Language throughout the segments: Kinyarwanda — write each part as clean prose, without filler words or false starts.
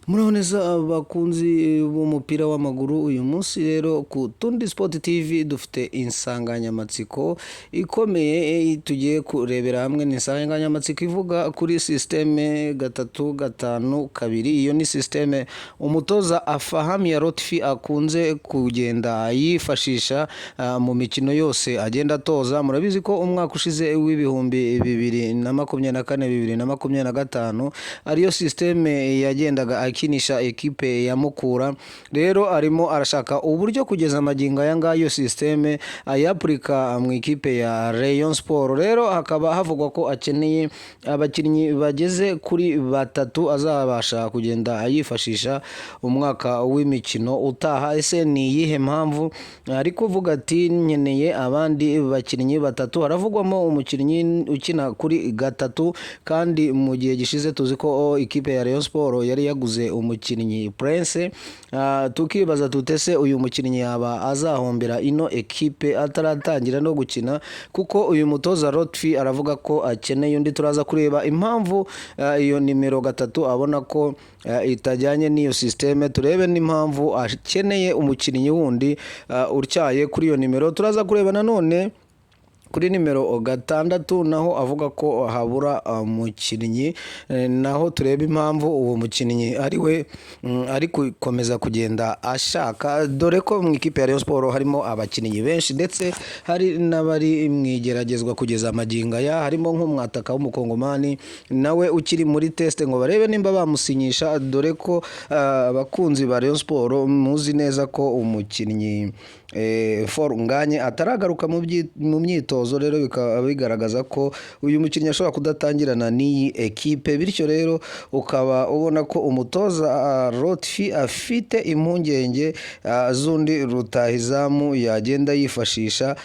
Muraho neza abakunzi b'umupira w'amaguru, uyu munsi rero ku Tundi Sport TV dufite insanganyamatsiko ikomeye tugiye kurebera hamwe. Ni insanganyamatsiko ivuga kuri systeme 3-5-2. Iyo ni systeme umutoza Afahami Lotfi akunze kugenda yifashisha mu mikino yose agenda atoza. Murabizi ko umwaka ushize w'ibihumbi 2024-2025 ariyo systeme yagendaga akinisha ekipe ya Mukura. Rero arimo arashaka uburyo kugeza amagingo aya ngayo systeme ayapurika mu ikipe ya Rayon Sport. Rero hakaba havugwa ko akeneye abakinnyi bageze kuri 3 azabasha kugenda ayifashisha umwaka w'imikino utaha. Ese ni iyihe mpamvu ari kuvuga ati nkeneye abandi bakinnyi 3? Haravugwamo umukinnyi ukina kuri 3, kandi mu gihe gishize tuzi ko ikipe ya Rayon Sport yari yaguze umukinnyi Prince. Tukibaza tutese uyu mukinnyi yaba azahombera ino ekipe ataratangira no gukina, kuko uyu mutoza Lotfi aravuga ko akeneye undi. Turaza kureba impamvu iyo nimero 3 abona ko itajyanye n'iyo systeme, turebe n'impamvu akeneye umukinnyi wundi utyaye kuri iyo nimero. Turaza kureba nanone kuri nimero 6 naho avuga ko habura umukinnyi, naho turebe impamvu uwo mukinnyi ari gukomeza kugenda ashaka, dore ko mu ikipe ya Rayon Sport harimo abakinnyi benshi ndetse hari n'abari mwigeragezwa kugeza amagingo aya. Harimo nk'umwataka w'umukongomani nawe ukiri muri test ngo barebe nimba bamusinyisha, dore ko abakunzi ba Rayon Sport muzi neza ko umukinnyi Nganye ataragaruka mu myitozo. Rero bikaba bigaragaza ko uyu mukinnyi ashobora kudatangirana n'iyi ekipe, bityo rero ukaba ubona ko umutoza Lotfi afite impungenge z'undi rutahizamu yagenda yifashisha,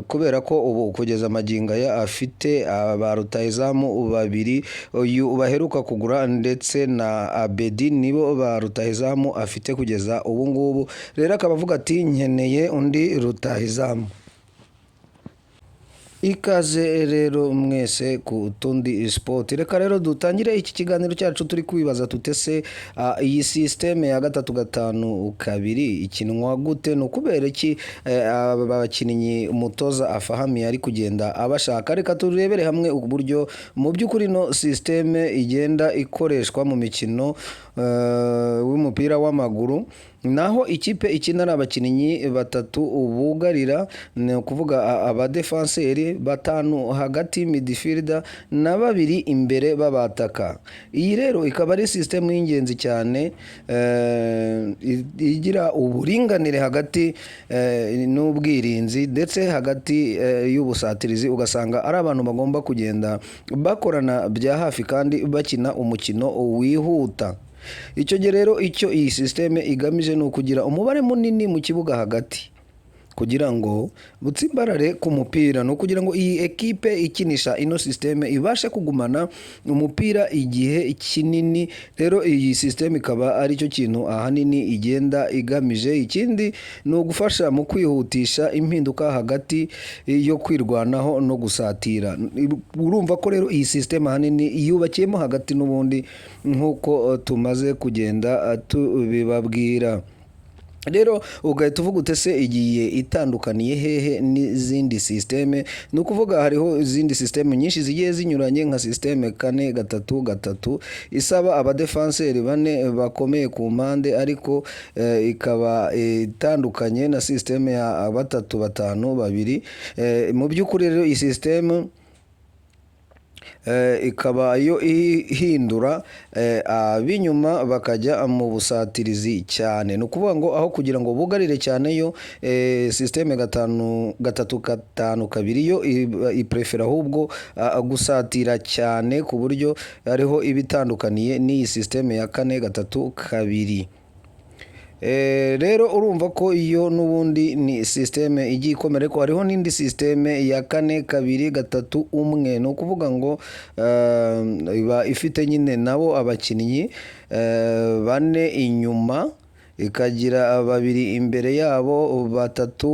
kubera ko ubu kugeza amagingo aya afite ba rutahizamu 2 uyu baheruka kugura ndetse na Abedi, nibo ba rutahizamu afite kugeza ubu ngubu. Rero akaba avuga ati nkeneye undi rutahizamu. Ikaze rero mwese ku Tundi Sport. Reka rero dutangire iki kiganiro cyacu turi kwibaza tutese iyi systeme ya 3-5-2 ikinwa gute? No kubera iki abakinnyi umutoza Afahami ari kugenda abashaka? Reka turebere hamwe uburyo mu by'ukuri no systeme igenda ikoreshwa mu mikino w'umupira w'amaguru. Naho ikipe ikinara abakinnyi 3 ubugarira, ni ukuvuga abadefenseri 5 hagati, midfielder na 2 imbere babataka. Iyi rero ikaba ari system y'ingenzi cyane, igira uburinganire hagati n'ubwirinzi ndetse hagati y'ubusatirizi, ugasanga ari abantu bagomba kugenda bakorana bya hafi kandi bakina umukino wihuta. Icyo gihe rero icyo iyi systeme igamije ni ukugira umubare munini mu kibuga hagati, kugira ngo butsimbarare ku mupira, no kugira ngo iyi ekipe ikinisha ino systeme ibashe kugumana umupira igihe kinini. Rero iyi systeme ikaba ari cyo kintu ahanini igenda igamije. Ikindi ni ugufasha mu kwihutisha impinduka hagati yo kwirwanaho no gusatira. Urumva ko rero iyi systeme ahanini yubakiyemo hagati n'ubundi nk'uko tumaze kugenda tubibabwira. Rero ugahita uvuga utese igiye itandukaniye hehe n'izindi systeme? Ni ukuvuga hariho izindi systeme nyinshi zigiye zinyuranye, nka systeme 4-3-3 isaba abadefenseri 4 bakomeye ku mpande, ariko ikaba itandukanye na systeme ya 3-5-2. Mu by'ukuri rero iyi systeme ikaba yo ihindura ab'inyuma bakajya mu busatirizi cyane. Ni ukuvuga ngo aho kugira ngo bugarire cyane, yo systeme 3-5-2 yo iprefera ahubwo gusatira cyane, ku buryo ariho ibitandukaniye n'iyi systeme ya 4-3-2. Rero urumva ko iyo n'ubundi ni systeme igiye ikomere, ko hariho n'indi systeme ya 4-2-3-1. ni ukuvuga ngo iba ifite nyine nabo abakinnyi 4 inyuma ikagira babiri imbere yabo, batatu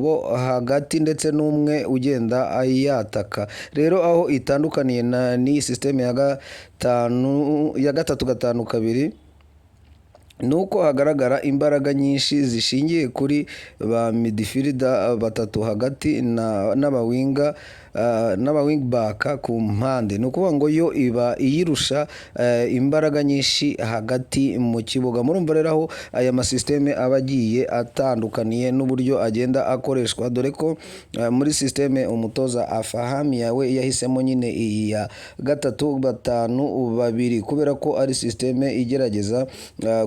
bo hagati ndetse n'umwe ugenda ayataka. Rero aho itandukaniye n'iyi sisiteme ya gatatu gatanu kabiri, nuko hagaragara imbaraga nyinshi zishingiye kuri ba midfielder batatu hagati n'abawinga n'abawingbaka ku mpande. Ni ukuvuga ngo yo iba iyirusha imbaraga nyinshi hagati mu kibuga. Murumva rero aho aya masisiteme aba agiye atandukaniye n'uburyo agenda akoreshwa, dore ko muri sisiteme umutoza Afahami yawe yahisemo nyine iyi ya gatatu batanu babiri, kubera ko ari sisiteme igerageza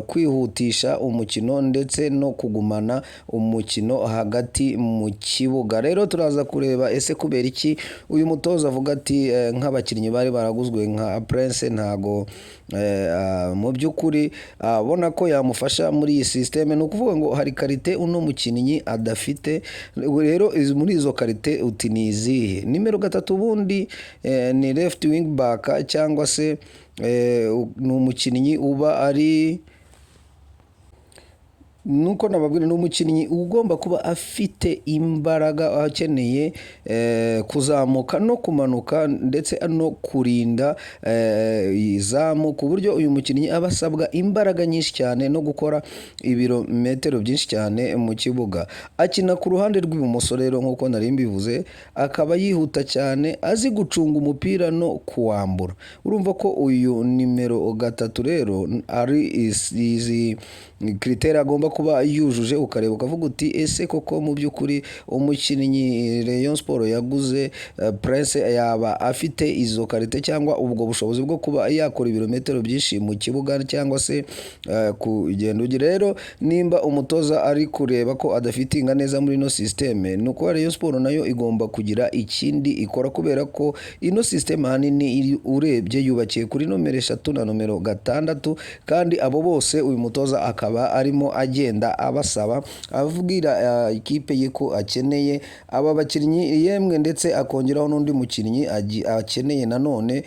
kwihutisha umukino ndetse no kugumana umukino hagati mu kibuga. Rero turaza kureba ese kubera iki uyu mutoza avuga ati nk'abakinnyi bari baraguzwe nka Prince ntago mu by'ukuri abona ko yamufasha muri iyi sisiteme. Ni ukuvuga ngo hari karite uno mukinnyi adafite. Rero muri izo karite uti ni izihe? Nimero gatatu ubundi ni left wing back, cyangwa se ni umukinnyi uba ari nuko nababwira ni umukinnyi ugomba kuba afite imbaraga, akeneye kuzamuka no kumanuka ndetse no kurinda izamu, ku buryo uyu mukinnyi aba asabwa imbaraga nyinshi cyane no gukora ibirometero byinshi cyane mu kibuga. Akina ku ruhande rw'ibumoso rero nk'uko nari mbivuze, akaba yihuta cyane, azi gucunga umupira no kuwambura. Urumva ko uyu nimero gatatu rero ari izi kiriteri agomba kuba yujuje, ukareba ukavuga uti ese koko mu by'ukuri umukinnyi Rayon Sport yaguze Prince yaba afite izo karite cyangwa ubwo bushobozi bwo kuba yakora ibirometero byinshi mu kibuga cyangwa se kugenda ugira. Rero nimba umutoza ari kureba ko adafitinga neza muri ino sisiteme, ni uko Rayon Sport nayo igomba kugira ikindi ikora, kubera ko ino sisiteme ahanini urebye yubakiye kuri nomero 3 na nomero 6, kandi abo bose uyu mutoza akaba arimo agenda abasaba, avugira ikipe ye ko akeneye aba bakinnyi, yemwe ndetse akongeraho n'undi mukinnyi akeneye nanone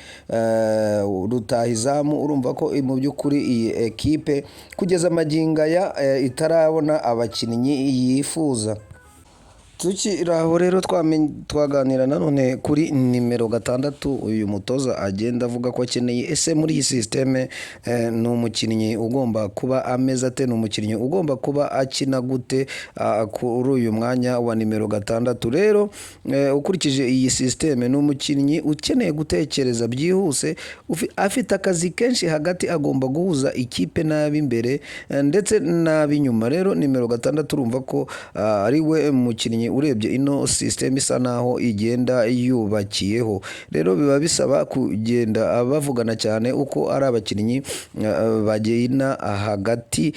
rutahizamu. Urumva ko mu by'ukuri iyi ekipe kugeza magingo aya itarabona abakinnyi yifuza. Tukiraho rero twaganira nanone kuri nimero 6 uyu mutoza agenda avuga ko akeneye. Ese muri iyi sisiteme ni umukinnyi ugomba kuba ameze ate? Ni umukinnyi ugomba kuba akina gute kuri uyu mwanya wa nimero 6? Rero ukurikije iyi sisiteme ni umukinnyi ukeneye gutekereza byihuse, afite akazi kenshi hagati, agomba guhuza ikipe n'ab'imbere ndetse n'ab'inyuma. Rero nimero 6 urumva ko ari we mukinnyi urebye ino sisiteme isa naho igenda yubakiyeho. Rero biba bisaba kugenda bavugana cyane uko ari abakinnyi bagenda hagati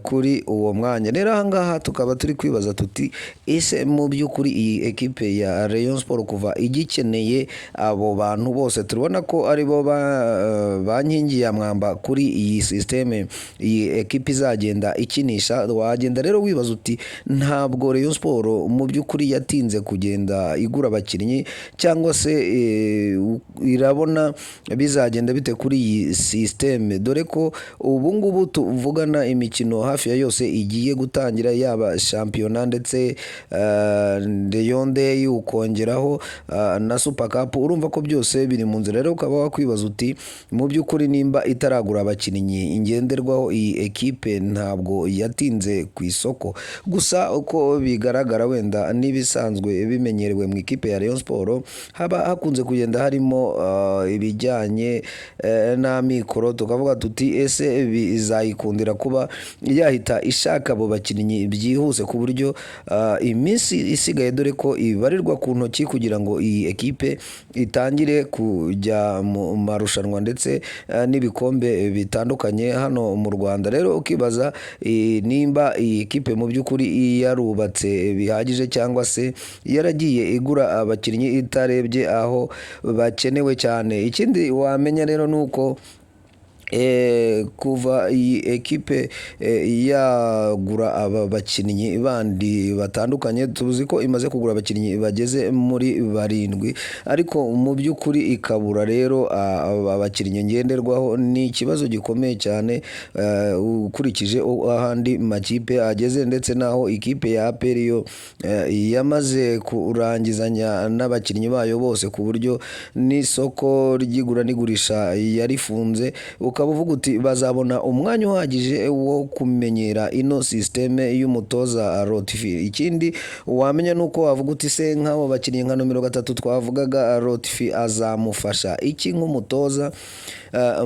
kuri uwo mwanya. Rero ahangaha tukaba turi kwibaza tuti ese mu by'ukuri iyi ekipe ya Rayon Sport kuva igikeneye abo bantu bose, turabona ko aribo ba nkingi ya mwamba kuri iyi sisiteme iyi ekipe izagenda ikinisha. Wagenda rero wibaza uti ntabwo Rayon Sport mu by'ukuri yatinze kugenda igura abakinnyi, cyangwa se irabona bizagenda bite kuri iyi sisiteme, dore ko ubu ngubu tuvugana imikino hafi ya yose igiye gutangira, yaba shampiyona ndetse Rayon Day ukongeraho na Super Cup. Urumva ko byose biri mu nzira. Rero ukaba wakwibaza uti mu by'ukuri nimba itaragura abakinnyi ngenderwaho, iyi ekipe ntabwo yatinze ku isoko. Gusa uko bigaragara wenda n'ibisanzwe bimenyerewe mu ikipe ya Rayon Sport, haba hakunze kugenda harimo ibijyanye n'amikoro, tukavuga tuti ese bizayikundira kuba yahita ishaka abo bakinnyi byihuse, ku buryo iminsi isigaye, dore ko ibarirwa ku ntoki kugira ngo iyi ekipe itangire kujya mu marushanwa ndetse n'ibikombe bitandukanye hano mu Rwanda. Rero ukibaza nimba iyi ekipe mu by'ukuri yarubatse bihagije cyangwa se yaragiye igura abakinnyi itarebye aho bakenewe cyane. Ikindi wamenya rero nuko kuva iyi ekipe yagura aba bakinnyi bandi batandukanye, tuzi ko imaze kugura abakinnyi bageze muri barindwi, ariko mu by'ukuri ikabura rero aba bakinnyi ngenderwaho. Ni ikibazo gikomeye cyane ukurikije ahandi makipe ageze, ndetse n'aho ikipe ya APR yo yamaze kurangizanya n'abakinnyi bayo bose, ku buryo n'isoko ry'igura n'igurisha yarifunze. Ukaba uvuga uti bazabona umwanya uhagije wo kumenyera ino sisiteme y'umutoza Rotifi. Ikindi wamenya nuko wavuga uti se nk'abo bakinnyi nka nomero 3 twavugaga, Rotifi azamufasha iki nk'umutoza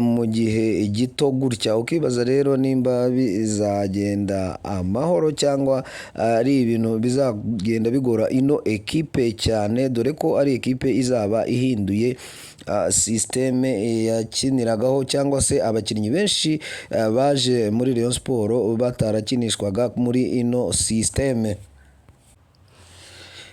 mu gihe gito gutya? Ukibaza rero nimba bizagenda amahoro cyangwa ari ibintu bizagenda bigora ino ekipe cyane, dore ko ari ekipe izaba ihinduye sisiteme yakiniragaho, cyangwa se abakinnyi benshi baje muri Rayon Sport batarakinishwaga muri ino sisiteme.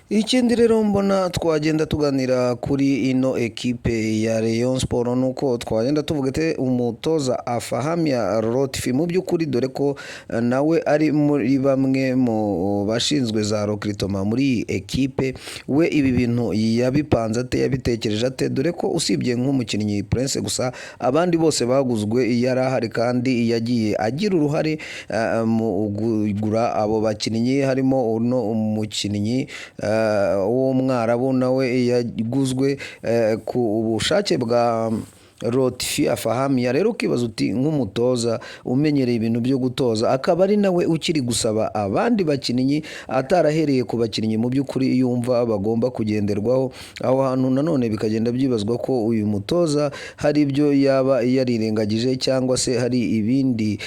Ikindi rero mbona twagenda tuganira kuri ino ekipe ya Rayon Sport, nuko twagenda tuvuga ati umutoza Afahamia Rotifi mu by'ukuri, dore ko nawe ari muri bamwe mu bashinzwe za recruitment muri iyi ekipe, we ibi bintu yabipanze ate, yabitekereje ate? Dore ko usibye nk'umukinnyi Prince gusa, abandi bose baguzwe yari ahari, kandi yagiye agira uruhare mu kugura abo bakinnyi. Harimo uno umukinnyi w'umwarabu nawe yaguzwe ku bushake bwa Rotifi Afahamia. Rero ukibaza uti nk'umutoza umenyereye ibintu byo gutoza, akaba ari nawe ukiri gusaba abandi bakinnyi, atarahereye ku bakinnyi mu by'ukuri yumva bagomba kugenderwaho, aho hantu nanone bikagenda byibazwa ko uyu mutoza hari ibyo yaba yarirengagije, cyangwa se hari ibindi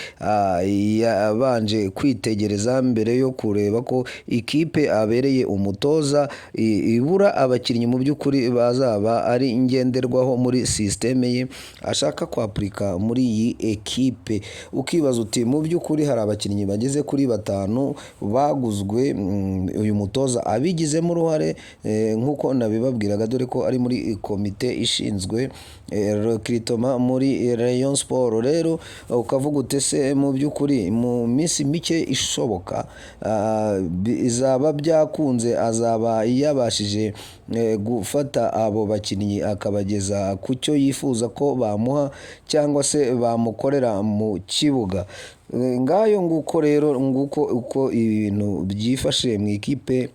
yabanje kwitegereza mbere yo kureba ko ikipe abereye umutoza ibura abakinnyi mu by'ukuri bazaba ari ngenderwaho muri sisiteme ye ashaka kwapurika muri iyi ekipe. Ukibaza uti mu by'ukuri hari abakinnyi bageze kuri 5 baguzwe, uyu mutoza abigizemo uruhare nk'uko nabibabwiraga, dore ko ari muri komite ishinzwe recruitment muri Rayon Sport. Rero ukavuga ute se mu by'ukuri mu minsi mike ishoboka bizaba byakunze, azaba yabashije gufata abo bakinnyi akabageza ku cyo yifuza ko bamuha cyangwa se bamukorera mu kibuga? Ngayo nguko rero, nguko uko ibintu byifashe mu ikipe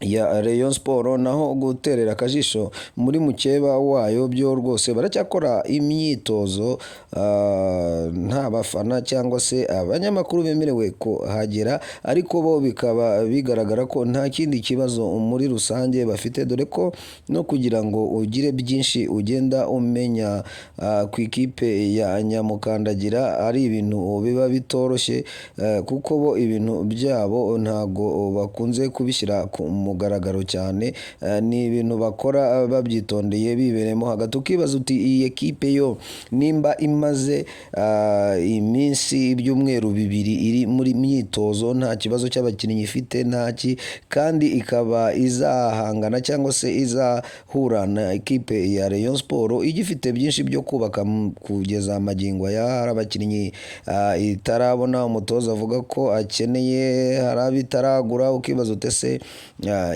ya Rayon Sport. Naho guterera akajisho muri mukeba wayo byo rwose baracyakora imyitozo, nta bafana cyangwa se abanyamakuru bemerewe kuhagera, ariko bo bikaba bigaragara ko nta kindi kibazo muri rusange bafite, dore ko no kugira ngo ugire byinshi ugenda umenya ku ikipe ya Nyamukandagira ari ibintu biba bitoroshye, kuko bo ibintu byabo ntago bakunze kubishyira ku mugaragaro cyane, ni ibintu bakora babyitondeye biberemo hagati. Ukibaza uti iyi ekipe yo nimba imaze iminsi ibyumweru 2 iri muri myitozo, nta kibazo cy'abakinnyi ifite ntaki, kandi ikaba izahangana cyangwa se izahura na ekipe ya Rayon Sport igifite byinshi byo kubaka kugeza magingo ya, hari abakinnyi itarabona umutoza avuga ko akeneye, hari abitaragura. Ukibaza ute se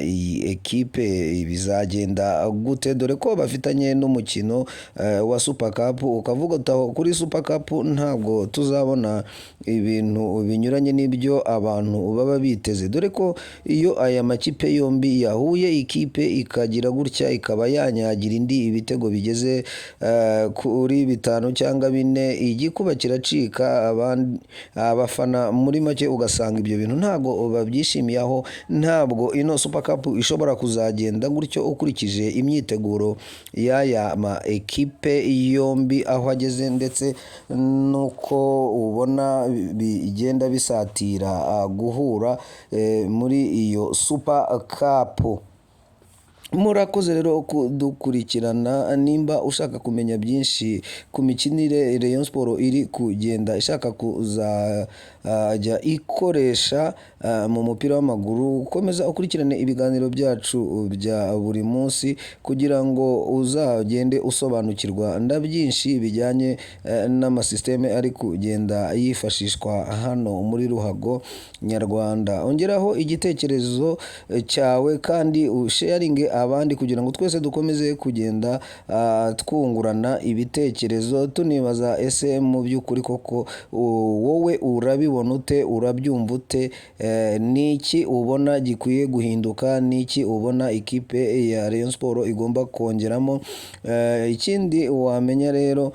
iyi ekipe bizagenda gute, dore ko bafitanye n'umukino wa Super Cup? Ukavuga utaho kuri Super Cup ntabwo tuzabona ibintu binyuranye n'ibyo abantu baba biteze, dore ko iyo aya makipe yombi yahuye, ikipe ikagira gutya ikaba yanyagira indi ibitego bigeze kuri 5 cyangwa 4, igikuba kiracika, abafana muri make ugasanga ibyo bintu ntabwo babyishimiye, aho ntabwo ino Super Cup ishobora kuzagenda gutyo ukurikije imyiteguro y'aya ma ekipe yombi aho ageze, ndetse nuko ubona bigenda bisatira guhura muri iyo Super Cup. Murakoze rero kudukurikirana, nimba ushaka kumenya byinshi ku mikinire Rayon Sport iri kugenda ishaka kuzajya ikoresha mu mupira w'amaguru, komeza ukurikirane ibiganiro byacu bya buri munsi kugira ngo uzagende usobanukirwa na byinshi bijyanye n'amasisiteme ari kugenda yifashishwa hano muri ruhago nyarwanda. Ongeraho igitekerezo cyawe kandi usharinge abandi kugira ngo twese dukomeze kugenda twungurana ibitekerezo, tunibaza ese mu by'ukuri koko wowe urabibona ute, urabyumva ute, niki ubona gikwiye guhinduka, niki ubona ikipe ya Rayon Sport igomba kongeramo. Ikindi wamenya rero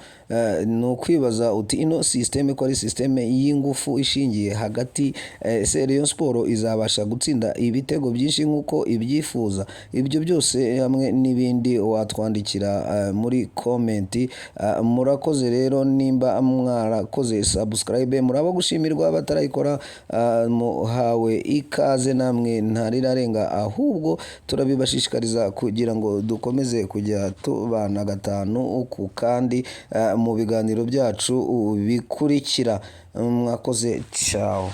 ni ukwibaza uti ino sisiteme ko ari sisiteme y'ingufu ishingiye hagati, ese Rayon Sport izabasha gutsinda ibitego byinshi nk'uko ibyifuza? Ibyo byose hamwe n'ibindi watwandikira muri komenti. Murakoze rero, nimba mwarakoze subscribe muraba gushimirwa, batarayikora muhawe ikaze, namwe ntarirarenga, ahubwo turabibashishikariza kugira ngo dukomeze kujya tubana gatanu ku kandi mu biganiro byacu bikurikira. Mwakoze, ciao.